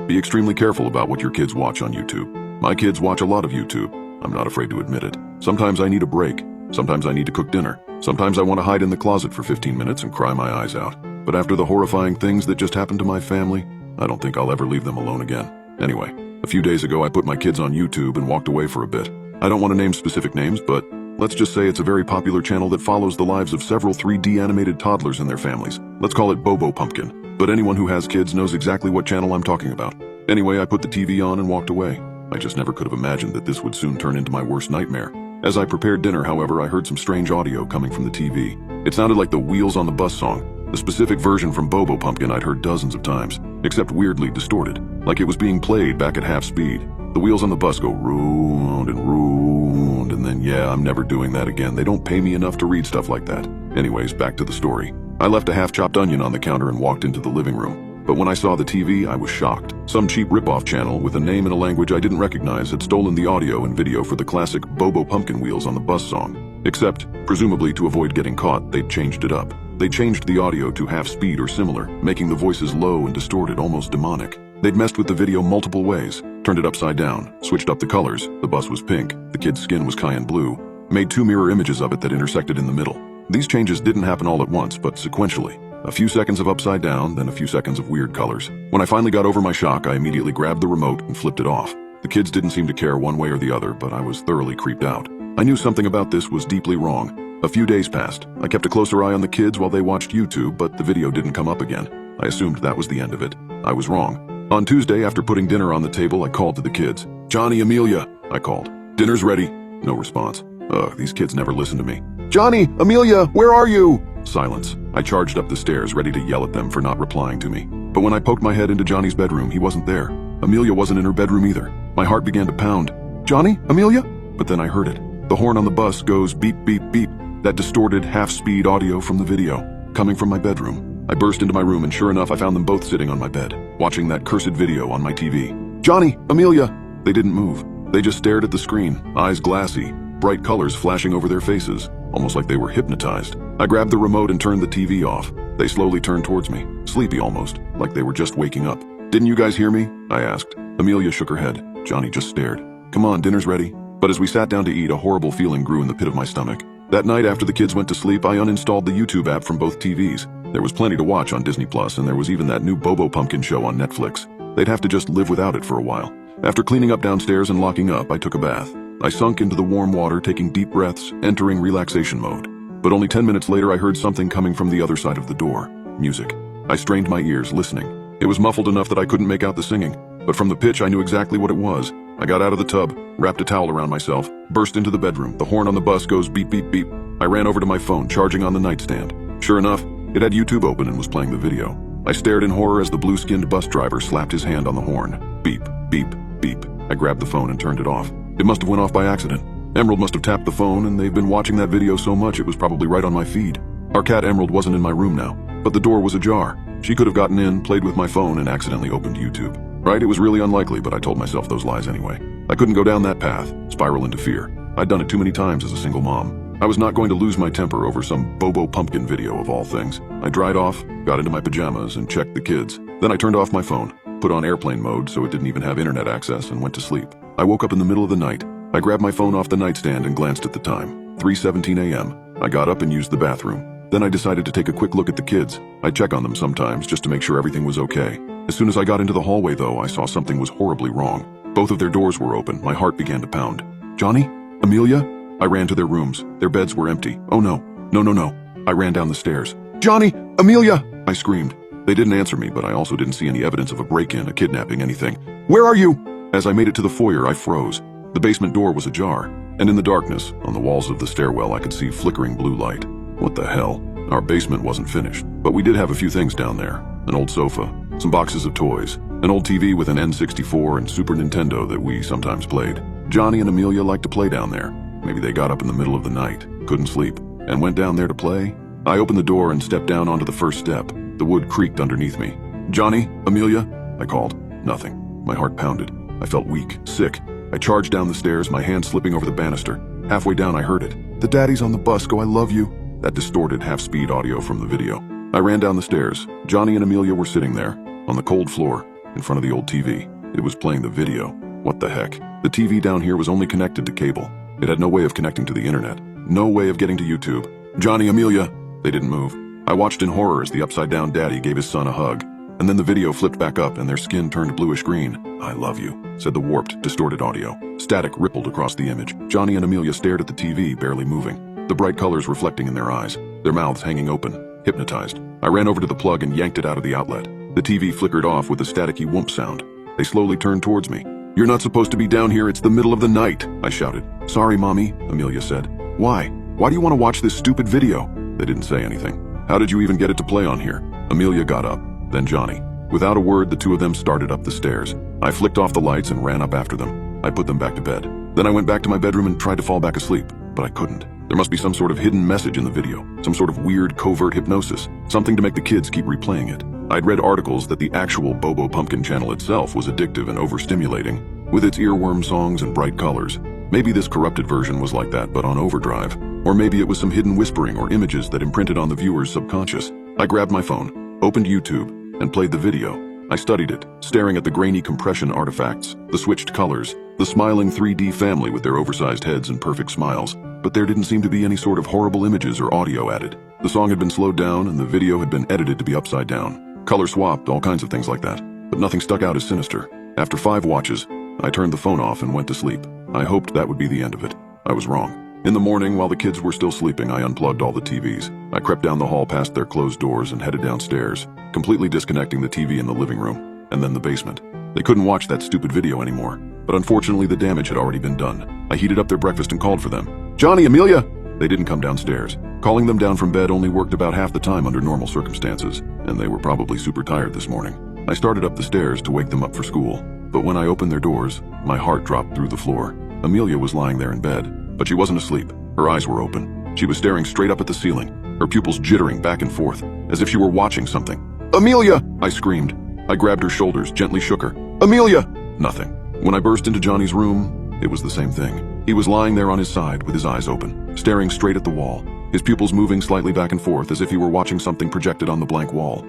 Be extremely careful about what your kids watch on YouTube. My kids watch a lot of YouTube. I'm not afraid to admit it. Sometimes I need a break. Sometimes I need to cook dinner. Sometimes I want to hide in the closet for 15 minutes and cry my eyes out. But after the horrifying things that just happened to my family, I don't think I'll ever leave them alone again. Anyway, a few days ago I put my kids on YouTube and walked away for a bit. I don't want to name specific names, but let's just say it's a very popular channel that follows the lives of several 3D animated toddlers and their families. Let's call it Bobo Pumpkin. But anyone who has kids knows exactly what channel I'm talking about. Anyway, I put the TV on and walked away. I just never could have imagined that this would soon turn into my worst nightmare. As I prepared dinner, however, I heard some strange audio coming from the TV. It sounded like the Wheels on the Bus song, the specific version from Bobo Pumpkin I'd heard dozens of times, except weirdly distorted, like it was being played back at half speed. The wheels on the bus go round and round, and then yeah, I'm never doing that again. They don't pay me enough to read stuff like that. Anyways, back to the story. I left a half-chopped onion on the counter and walked into the living room. But when I saw the TV, I was shocked. Some cheap rip-off channel with a name in a language I didn't recognize had stolen the audio and video for the classic Bobo Pumpkin Wheels on the Bus song. Except, presumably to avoid getting caught, they'd changed it up. They changed the audio to half speed or similar, making the voices low and distorted, almost demonic. They'd messed with the video multiple ways, turned it upside down, switched up the colors. The bus was pink, the kid's skin was cayenne blue, made two mirror images of it that intersected in the middle. These changes didn't happen all at once, but sequentially. A few seconds of upside down, then a few seconds of weird colors. When I finally got over my shock, I immediately grabbed the remote and flipped it off. The kids didn't seem to care one way or the other, but I was thoroughly creeped out. I knew something about this was deeply wrong. A few days passed. I kept a closer eye on the kids while they watched YouTube, but the video didn't come up again. I assumed that was the end of it. I was wrong. On Tuesday, after putting dinner on the table, I called to the kids. "Johnny, Amelia," I called. "Dinner's ready." No response. Ugh, these kids never listen to me. "Johnny, Amelia, where are you?" Silence. I charged up the stairs, ready to yell at them for not replying to me. But when I poked my head into Johnny's bedroom, he wasn't there. Amelia wasn't in her bedroom either. My heart began to pound. "Johnny? Amelia?" But then I heard it. The horn on the bus goes beep, beep, beep. That distorted, half-speed audio from the video, coming from my bedroom. I burst into my room, and sure enough, I found them both sitting on my bed, watching that cursed video on my TV. "Johnny, Amelia!" They didn't move. They just stared at the screen, eyes glassy, bright colors flashing over their faces, almost like they were hypnotized. I grabbed the remote and turned the TV off. They slowly turned towards me, sleepy almost, like they were just waking up. "Didn't you guys hear me?" I asked. Amelia shook her head. Johnny just stared. "Come on, dinner's ready." But as we sat down to eat, a horrible feeling grew in the pit of my stomach. That night after the kids went to sleep, I uninstalled the YouTube app from both TVs. There was plenty to watch on Disney Plus, and there was even that new Bobo Pumpkin show on Netflix. They'd have to just live without it for a while. After cleaning up downstairs and locking up, I took a bath. I sunk into the warm water, taking deep breaths, entering relaxation mode. But only 10 minutes later, I heard something coming from the other side of the door. Music. I strained my ears, listening. It was muffled enough that I couldn't make out the singing, but from the pitch, I knew exactly what it was. I got out of the tub, wrapped a towel around myself, burst into the bedroom. The horn on the bus goes beep, beep, beep. I ran over to my phone, charging on the nightstand. Sure enough, it had YouTube open and was playing the video. I stared in horror as the blue-skinned bus driver slapped his hand on the horn. Beep, beep, beep. I grabbed the phone and turned it off. It must have went off by accident. Emerald must have tapped the phone, and they've been watching that video so much it was probably right on my feed. Our cat Emerald wasn't in my room now, but the door was ajar. She could have gotten in, played with my phone, and accidentally opened YouTube. Right, it was really unlikely, but I told myself those lies anyway. I couldn't go down that path, spiral into fear. I'd done it too many times as a single mom. I was not going to lose my temper over some Bobo Pumpkin video of all things. I dried off, got into my pajamas, and checked the kids. Then I turned off my phone, put on airplane mode so it didn't even have internet access, and went to sleep. I woke up in the middle of the night. I grabbed my phone off the nightstand and glanced at the time. 3:17 a.m. I got up and used the bathroom. Then I decided to take a quick look at the kids. I'd check on them sometimes just to make sure everything was okay. As soon as I got into the hallway, though, I saw something was horribly wrong. Both of their doors were open. My heart began to pound. "Johnny? Amelia?" I ran to their rooms. Their beds were empty. "Oh no. No, no, no." I ran down the stairs. "Johnny! Amelia!" I screamed. They didn't answer me, but I also didn't see any evidence of a break-in, a kidnapping, anything. "Where are you?" As I made it to the foyer, I froze. The basement door was ajar, and in the darkness, on the walls of the stairwell, I could see flickering blue light. What the hell? Our basement wasn't finished, but we did have a few things down there. An old sofa, some boxes of toys, an old TV with an N64 and Super Nintendo that we sometimes played. Johnny and Amelia liked to play down there. Maybe they got up in the middle of the night, couldn't sleep, and went down there to play. I opened the door and stepped down onto the first step. The wood creaked underneath me. "Johnny? Amelia?" I called. Nothing. My heart pounded. I felt weak, sick. I charged down the stairs, my hand slipping over the banister. Halfway down, I heard it. "The daddy's on the bus, go, I love you." That distorted half-speed audio from the video. I ran down the stairs. Johnny and Amelia were sitting there, on the cold floor. in front of the old TV. It was playing the video. What the heck? The TV down here was only connected to cable. It had no way of connecting to the internet. No way of getting to YouTube. Johnny, Amelia. They didn't move. I watched in horror as the upside-down daddy gave his son a hug. And then the video flipped back up and their skin turned bluish-green. I love you, said the warped, distorted audio. Static rippled across the image. Johnny and Amelia stared at the TV, barely moving. The bright colors reflecting in their eyes, their mouths hanging open, hypnotized. I ran over to the plug and yanked it out of the outlet. The TV flickered off with a staticky whoomp sound. They slowly turned towards me. You're not supposed to be down here, it's the middle of the night, I shouted. Sorry, Mommy, Amelia said. Why? Why do you want to watch this stupid video? They didn't say anything. How did you even get it to play on here? Amelia got up, then Johnny. Without a word, the two of them started up the stairs. I flicked off the lights and ran up after them. I put them back to bed. Then I went back to my bedroom and tried to fall back asleep, but I couldn't. There must be some sort of hidden message in the video, some sort of weird covert hypnosis, something to make the kids keep replaying it. I'd read articles that the actual Bobo Pumpkin channel itself was addictive and overstimulating, with its earworm songs and bright colors. Maybe this corrupted version was like that, but on overdrive. Or maybe it was some hidden whispering or images that imprinted on the viewer's subconscious. I grabbed my phone, opened YouTube, and played the video. I studied it, staring at the grainy compression artifacts, the switched colors, the smiling 3D family with their oversized heads and perfect smiles. But there didn't seem to be any sort of horrible images or audio added. The song had been slowed down and the video had been edited to be upside down. Color swapped, all kinds of things like that. But nothing stuck out as sinister. After 5 watches, I turned the phone off and went to sleep. I hoped that would be the end of it. I was wrong. In the morning, while the kids were still sleeping, I unplugged all the TVs. I crept down the hall past their closed doors and headed downstairs, completely disconnecting the TV in the living room, and then the basement. They couldn't watch that stupid video anymore, but unfortunately the damage had already been done. I heated up their breakfast and called for them. Johnny, Amelia! They didn't come downstairs. Calling them down from bed only worked about half the time under normal circumstances, and they were probably super tired this morning. I started up the stairs to wake them up for school, but when I opened their doors, my heart dropped through the floor. Amelia was lying there in bed, but she wasn't asleep. Her eyes were open. She was staring straight up at the ceiling, her pupils jittering back and forth, as if she were watching something. Amelia! I screamed. I grabbed her shoulders, gently shook her. Amelia! Nothing. When I burst into Johnny's room, it was the same thing. He was lying there on his side with his eyes open, staring straight at the wall, his pupils moving slightly back and forth as if he were watching something projected on the blank wall.